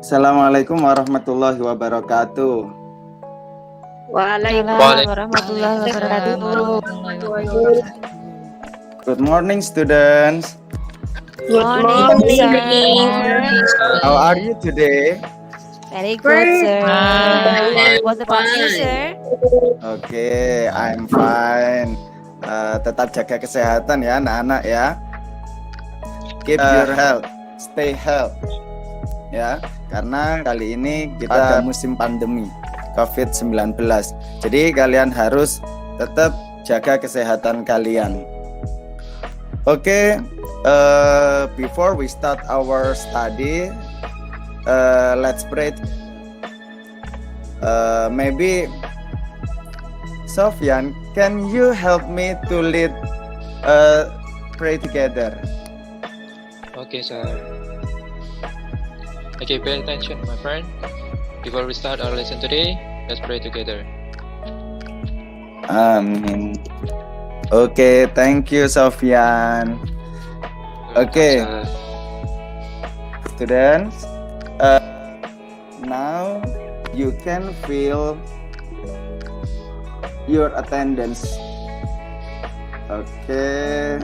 Assalamualaikum warahmatullahi wabarakatuh. Waalaikumsalam warahmatullahi wabarakatuh. Good morning, students. Good morning, sir. How are you today? Very good, sir. What about you, sir? Okay, I'm fine. Tetap jaga kesehatan ya, anak-anak ya. Keep your health, stay healthy. Ya, karena kali ini kita ada musim pandemi COVID-19. Jadi kalian harus tetap jaga kesehatan kalian. Oke, before we start our study, let's pray. Maybe Sofyan, can you help me to lead pray together? Okay, sir. Okay, pay attention, my friend. Before we start our lesson today, let's pray together. Amin. Okay, thank you, Sofyan. Okay, students, now you can fill your attendance. Okay,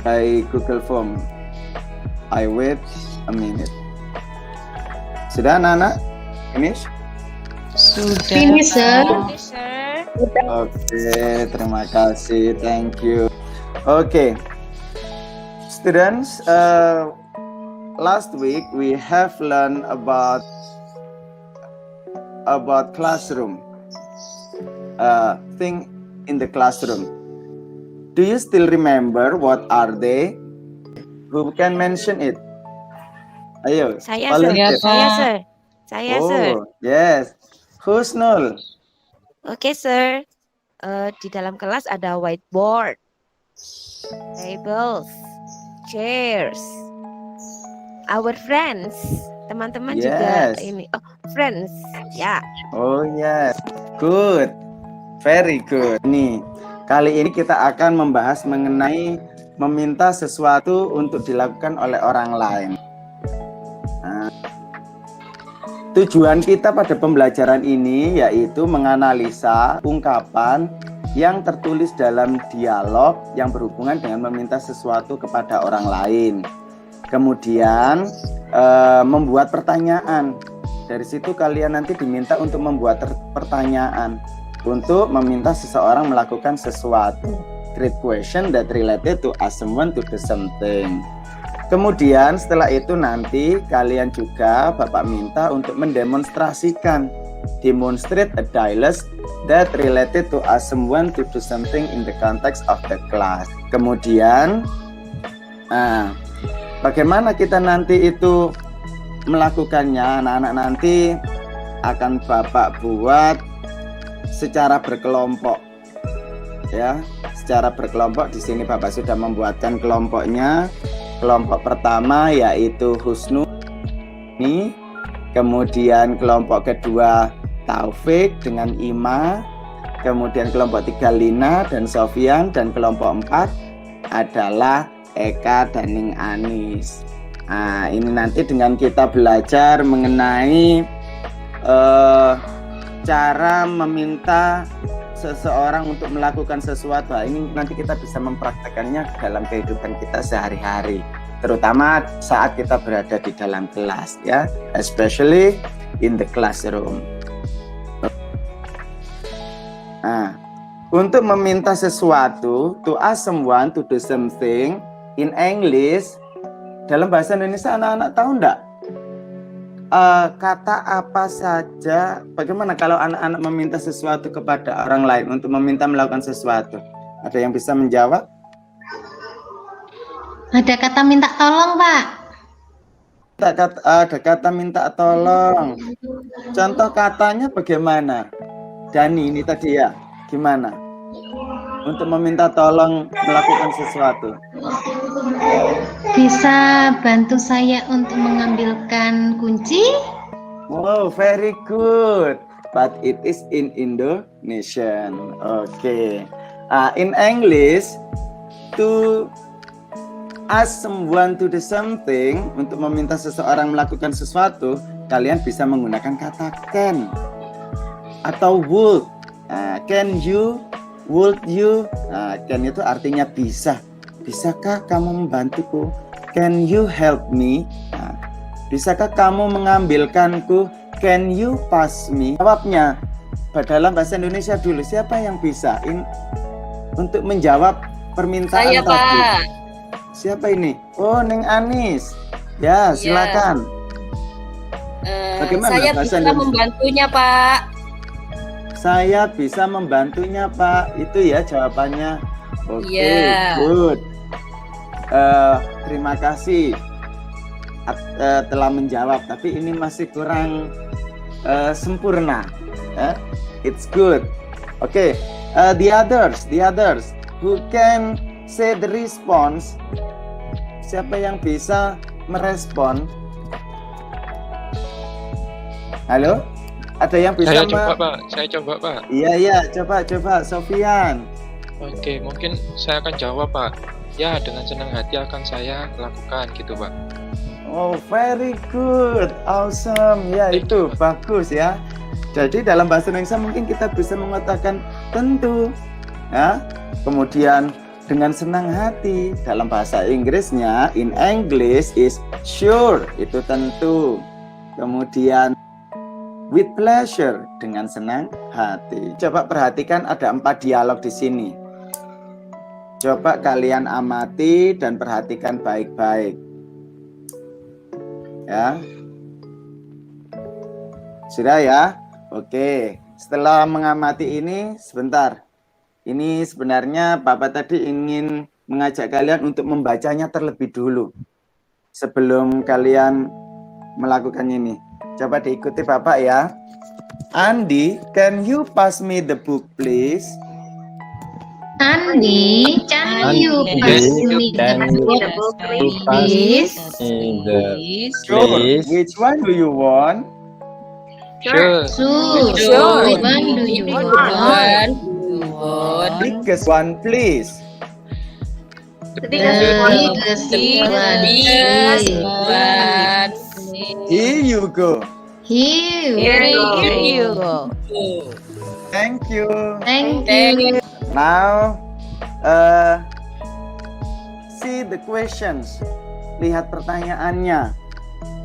by Google Form. I wait a minute. Sudah, anak-anak? Finish? Sudah. Finish, sir. Oke, terima kasih. Thank you. Okay, students, last week we have learned about classroom. Thing in the classroom. Do you still remember what are they? Who can mention it? Ayo. Saya, sir. Saya, sir. Yes. Who's Nul? Oke, sir. Di dalam kelas ada whiteboard, tables, chairs, our friends. Teman-teman juga ini. Oh, friends. Ya. Oh yes. Good. Very good. Nih, kali ini kita akan membahas mengenai meminta sesuatu untuk dilakukan oleh orang lain. Nah, tujuan kita pada pembelajaran ini yaitu menganalisa ungkapan yang tertulis dalam dialog yang berhubungan dengan meminta sesuatu kepada orang lain. Kemudian membuat pertanyaan. Dari situ kalian nanti diminta untuk membuat pertanyaan untuk meminta seseorang melakukan sesuatu. Create question that related to ask someone to do something. Kemudian setelah itu nanti kalian juga Bapak minta untuk mendemonstrasikan. Demonstrate a dialogue that related to ask someone to do something in the context of the class. Kemudian, bagaimana kita nanti itu melakukannya? Anak-anak nanti akan Bapak buat secara berkelompok. Ya, secara berkelompok. Di sini Bapak sudah membuatkan kelompoknya. Kelompok pertama yaitu Husnuni, kemudian kelompok kedua Taufik dengan Ima, kemudian kelompok tiga Lina dan Sofyan, dan kelompok 4 adalah Eka dan Ning Anis. Nah, ini nanti dengan kita belajar mengenai cara meminta seseorang untuk melakukan sesuatu. Ini nanti kita bisa mempraktekannya dalam kehidupan kita sehari-hari, terutama saat kita berada di dalam kelas ya, especially in the classroom. Nah, untuk meminta sesuatu, to ask someone to do something in English, dalam bahasa Indonesia anak-anak tahu enggak? Kata apa saja, bagaimana kalau anak-anak meminta sesuatu kepada orang lain untuk meminta melakukan sesuatu? Ada yang bisa menjawab? Ada kata minta tolong, Pak. Ada kata minta tolong. Contoh katanya bagaimana? Dani ini tadi ya, gimana? Untuk meminta tolong melakukan sesuatu. Bisa bantu saya untuk mengambilkan kunci? Wow, very good. But it is in Indonesian. Okay. In English, to ask someone to do something, untuk meminta seseorang melakukan sesuatu, kalian bisa menggunakan kata can atau would. Can you, would you. Can itu artinya bisa. Bisakah kamu membantuku? Can you help me? Bisakah kamu mengambilkanku? Can you pass me? Jawabnya dalam bahasa Indonesia dulu. Siapa yang bisa untuk menjawab permintaan Saya, tadi? Pak. Siapa ini? Oh, Neng Anis. Ya, silakan. Bagaimana Saya bahasa bisa Indonesia? membantunya, Pak. Saya bisa membantunya, Pak. Itu ya jawabannya. Oke, Iya. good. Terima kasih telah menjawab, tapi ini masih kurang sempurna. It's good. Okay, the others who can say the response. Siapa yang bisa merespon? Halo? Ada yang bisa? Saya coba, Pak. Saya coba, Pak. Iya, coba, Sofian. Oke, mungkin saya akan jawab, Pak. Ya, dengan senang hati akan saya lakukan gitu, Pak. Oh, very good, awesome. Ya, itu bagus ya. Jadi dalam bahasa Indonesia mungkin kita bisa mengatakan tentu, ya. Kemudian dengan senang hati. Dalam bahasa Inggrisnya, in English is sure, itu tentu. Kemudian with pleasure, dengan senang hati. Coba perhatikan ada 4 dialog di sini. Coba kalian amati dan perhatikan baik-baik. Ya. Sudah ya? Oke. Setelah mengamati ini, sebentar. Ini sebenarnya Bapak tadi ingin mengajak kalian untuk membacanya terlebih dulu. Sebelum kalian melakukan ini. Coba diikuti Bapak ya. Andi, can you pass me the book please? Andi, can you pass me the book, please? Sure. Which one do you want? Sure. Sure. Which one do you want? Biggest one please. The biggest one. Here you go. Here you go. Thank you. Thank you. Now, see the questions. Lihat pertanyaannya.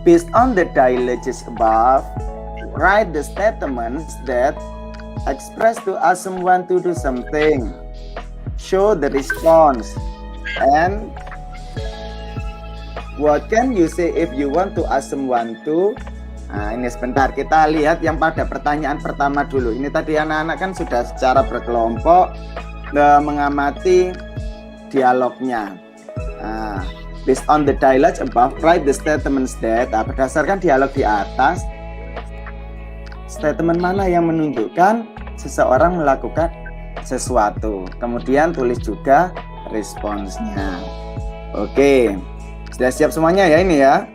Based on the dialogues above, write the statements that express to ask someone to do something. Show the response. And what can you say if you want to ask someone to? Nah, ini sebentar kita lihat yang pada pertanyaan pertama dulu. Ini tadi anak-anak kan sudah secara berkelompok mengamati dialognya. Nah, based on the dialogue above, write the statements that. Nah, berdasarkan dialog di atas, statement mana yang menunjukkan seseorang melakukan sesuatu. Kemudian tulis juga responsnya. Oke, sudah siap semuanya ya ini ya?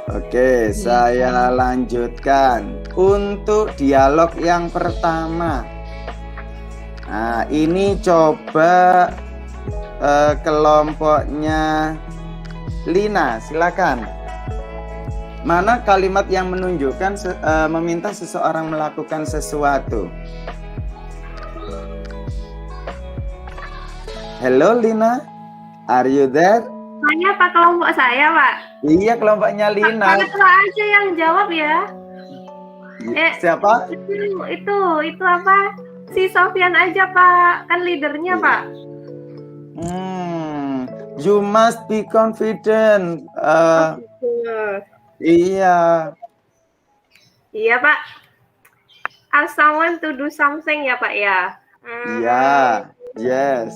Oke, saya lanjutkan untuk dialog yang pertama. Nah, ini coba kelompoknya Lina, silakan. Mana kalimat yang menunjukkan meminta seseorang melakukan sesuatu? Hello Lina, are you there? Saya Pak, kelompok saya Pak. Iya, kelompoknya Lina. Pak aja yang jawab ya. Siapa? Itu apa? Si Sofian aja Pak, kan leadernya Pak. You must be confident. Iya. Iya Pak. Ask someone to do something ya Pak ya. Iya. Yes.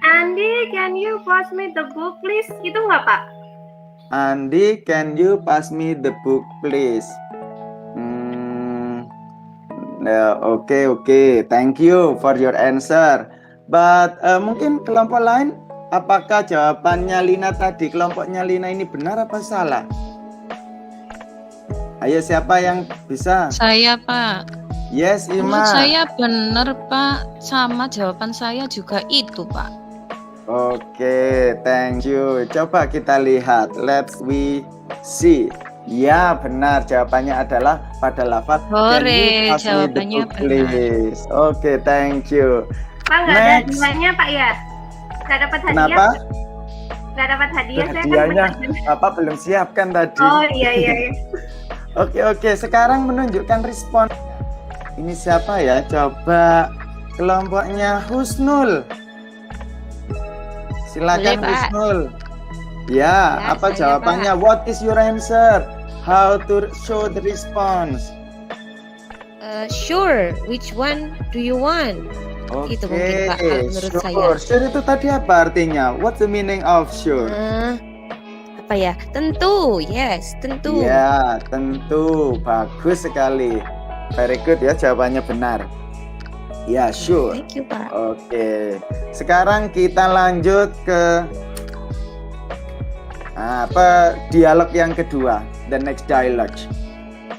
Andi, can you pass me the book please? Itu nggak Pak? Andi, can you pass me the book please? Oke. Thank you for your answer. But mungkin kelompok lain, apakah jawabannya Lina tadi, kelompoknya Lina ini benar apa salah? Ayo, siapa yang bisa? Saya, Pak. Yes, Ima. Menurut saya benar, Pak. Sama jawaban saya juga itu, Pak. Oke, thank you. Coba kita lihat. Let's we see. Ya, benar. Jawabannya adalah pada lafaz. Can you pass me the jawabannya book, please? Oke, thank you. Pak, nggak ada Next. hadiahnya Pak ya? Nggak dapat hadiah? Kenapa? Nggak dapat hadiah, saya Hadiahnya kan. Bapak belum siapkan tadi. Oh iya. Oke. Sekarang menunjukkan respon. Ini siapa ya? Coba kelompoknya Husnul. Silakan Boleh, Pak. Husnul. Ya, Ya, apa saya, jawabannya? What is your answer? How to show the response? Sure, which one do you want? Oke, Itu mungkin, Pak, kalau menurut saya. Sure itu tadi apa artinya? What's the meaning of sure? Apa ya? Tentu, yes, tentu. Ya, tentu. Bagus sekali. Very good ya, jawabannya benar. Ya, sure. Thank you, Pak. Oke. Sekarang kita lanjut ke dialog yang kedua, the next dialogue.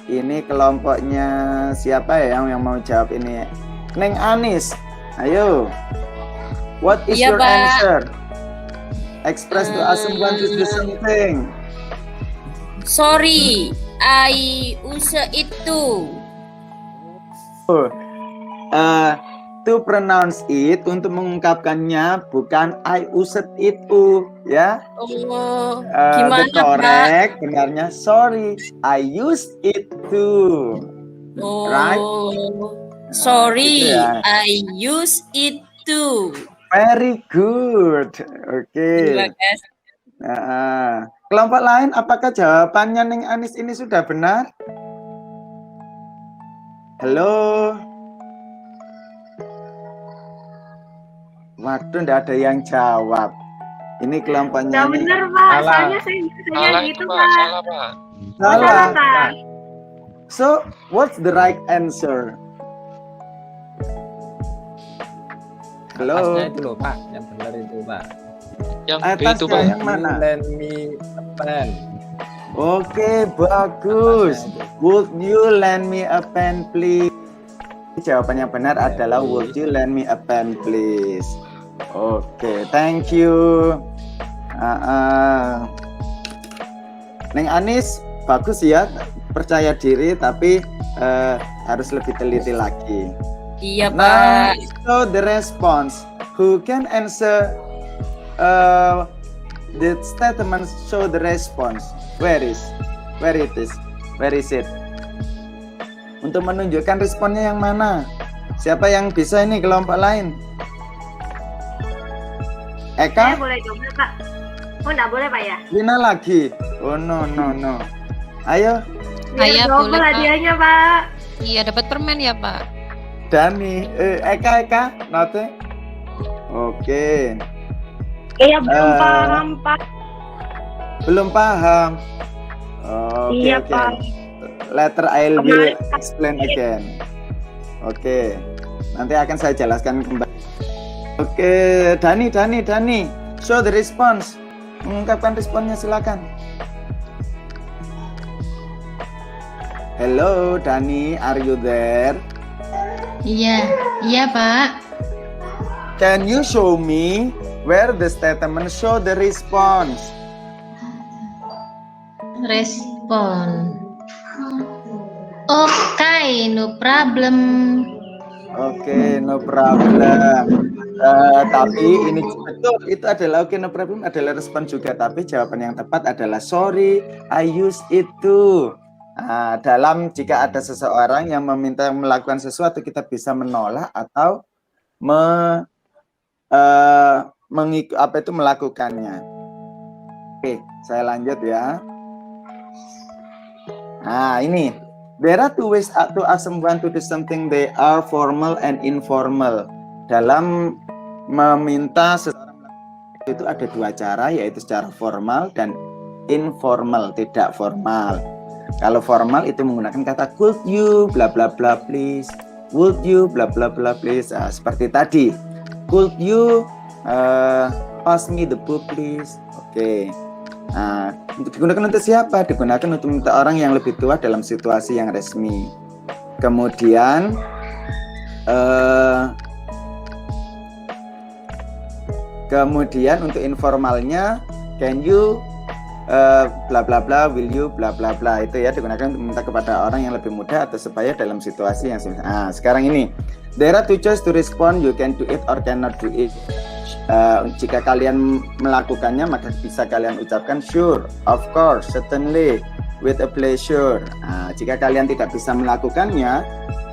Ini kelompoknya siapa ya yang mau jawab ini? Neng Anis. Ayo. What is Iya, your Pak. answer? Express to us someone to do something. Sorry, I use it too. To pronounce it, untuk mengungkapkannya bukan I used it to, ya. Oh, The gimana, Pak? correct, benarnya sorry, I used it to. Oh, Right? sorry, Gitu ya. I use it too. Very good. Oke. Terima kasih. Kelompok lain, apakah jawabannya Neng Anis ini sudah benar? Halo. Waduh, enggak ada yang jawab. Ini kelompoknya Nggak ini bener Pak, salah. soalnya saya biasanya Salah gitu itu, Pak. Pak. Salah, Pak. Salah. Pak. So, what's the right answer? Halo. Atasnya itu loh Pak, yang benar itu Pak. Yang B itu, Atasnya Pak. yang mana? Lend me a pen. Oke, bagus. Would you lend me a pen, please? Jawaban yang benar adalah would you lend me a pen, please? Oke, thank you. Neng Anis, bagus ya, percaya diri, tapi harus lebih teliti lagi. Iya, Now, Pak. so the response. Who can answer the statement? Show the response. Where it is? Where is it? Untuk menunjukkan responnya yang mana? Siapa yang bisa ini kelompok lain? Saya Eka? boleh coba Pak. Oh nggak boleh Pak ya? Lina lagi? Oh no. Ayo, Biar Saya double boleh, Pak. hadiahnya Pak. Iya, dapat permen ya, Pak. Dani. Eka, note. Oke. Iya belum paham, Pak. Belum paham. Oke, Iya, oke. Pak. Later I will explain again. Oke. Nanti akan saya jelaskan kembali. Oke, Dani. Show the response. Mengungkapkan responnya silakan. Hello, Dani, are you there? Iya Pak. Can you show me where the statement show the response? Respon. Okay, no problem. Oke, no problem. Tapi ini betul, itu adalah no problem adalah respon juga. Tapi jawaban yang tepat adalah sorry, I use it too. Dalam jika ada seseorang yang meminta melakukan sesuatu, kita bisa menolak atau melakukannya. Oke, saya lanjut ya. Ini. There are two ways to ask someone to do something. They are formal and informal. Dalam meminta seseorang itu ada dua cara, yaitu secara formal dan informal, tidak formal. Kalau formal itu menggunakan kata could you bla bla bla please, would you bla bla bla please. Seperti tadi, could you pass me the book please. Oke. Digunakan untuk siapa? Digunakan untuk minta orang yang lebih tua dalam situasi yang resmi. Kemudian Kemudian untuk informalnya, can you bla bla bla, will you bla bla bla, itu ya digunakan untuk meminta kepada orang yang lebih muda atau supaya dalam situasi yang sulit. Nah, sekarang ini there are two choice to respond, you can do it or cannot do it. Jika kalian melakukannya maka bisa kalian ucapkan sure, of course, certainly, with a pleasure. Nah, jika kalian tidak bisa melakukannya,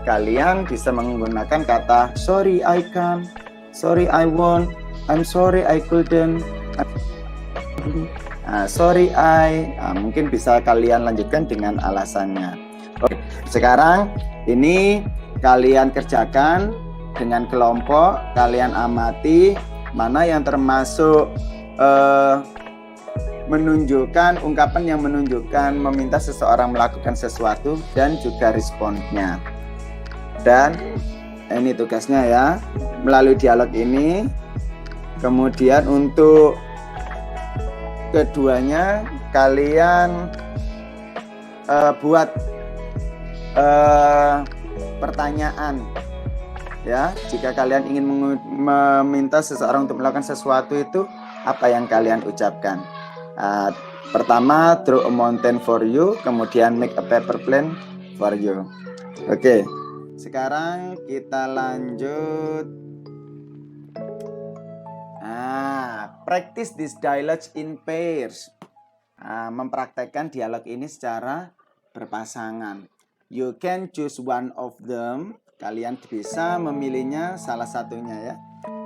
kalian bisa menggunakan kata sorry I can't, sorry I won't, I'm sorry I couldn't, sorry I, mungkin bisa kalian lanjutkan dengan alasannya. Oke, sekarang ini kalian kerjakan dengan kelompok, kalian amati mana yang termasuk menunjukkan ungkapan yang menunjukkan meminta seseorang melakukan sesuatu dan juga responnya. Dan ini tugasnya ya, melalui dialog ini. Kemudian untuk keduanya kalian buat pertanyaan ya. Jika kalian ingin meminta seseorang untuk melakukan sesuatu itu, apa yang kalian ucapkan? Pertama, draw a mountain for you, kemudian make a paper plane for you. Oke, sekarang kita lanjut. Practice this dialogue in pairs. Mempraktekkan dialog ini secara berpasangan. You can choose one of them. Kalian bisa memilihnya salah satunya ya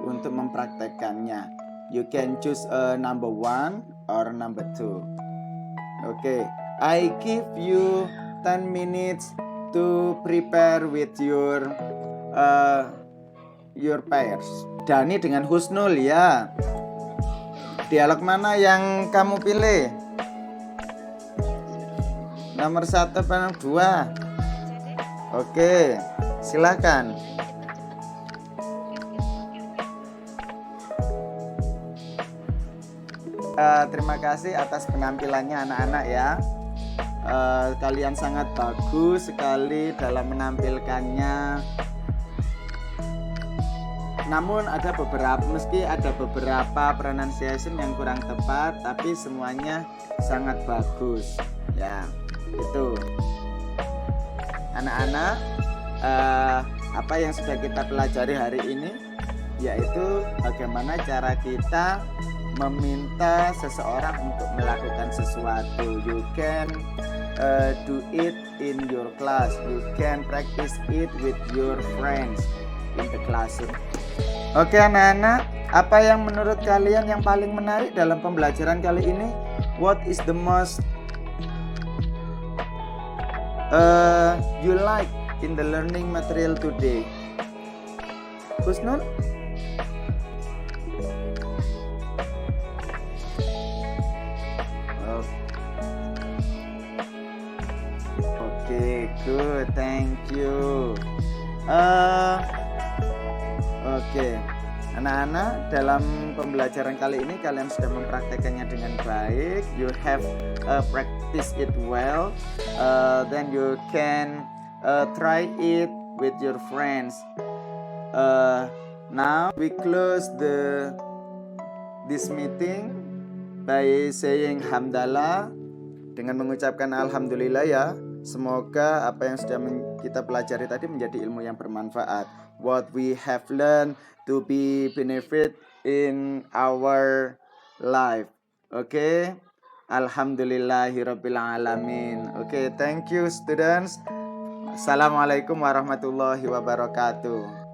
untuk mempraktekkannya. You can choose number 1 or number 2. Oke, I give you 10 minutes to prepare with your pairs. Dani dengan Husnul ya. Dialog mana yang kamu pilih? Nomor 1 atau nomor 2? Oke, silakan. Terima kasih atas penampilannya anak-anak ya. Kalian sangat bagus sekali dalam menampilkannya. Namun meski ada beberapa pronunciation yang kurang tepat, tapi semuanya sangat bagus ya. Itu anak-anak, apa yang sudah kita pelajari hari ini yaitu bagaimana cara kita meminta seseorang untuk melakukan sesuatu. You can do it in your class, you can practice it with your friends in the classroom. Oke anak-anak, apa yang menurut kalian yang paling menarik dalam pembelajaran kali ini? What is the most you like in the learning material today? Husnul? Okay, good, thank you. Oke, anak-anak, dalam pembelajaran kali ini kalian sudah mempraktekannya dengan baik. You have practiced it well. Then you can try it with your friends. Now we close this meeting by saying hamdalah, dengan mengucapkan alhamdulillah ya. Semoga apa yang sudah kita pelajari tadi menjadi ilmu yang bermanfaat. What we have learned to be benefit in our life. Okay? Alhamdulillahirabbil alamin. Okay, thank you students. Assalamualaikum warahmatullahi wabarakatuh.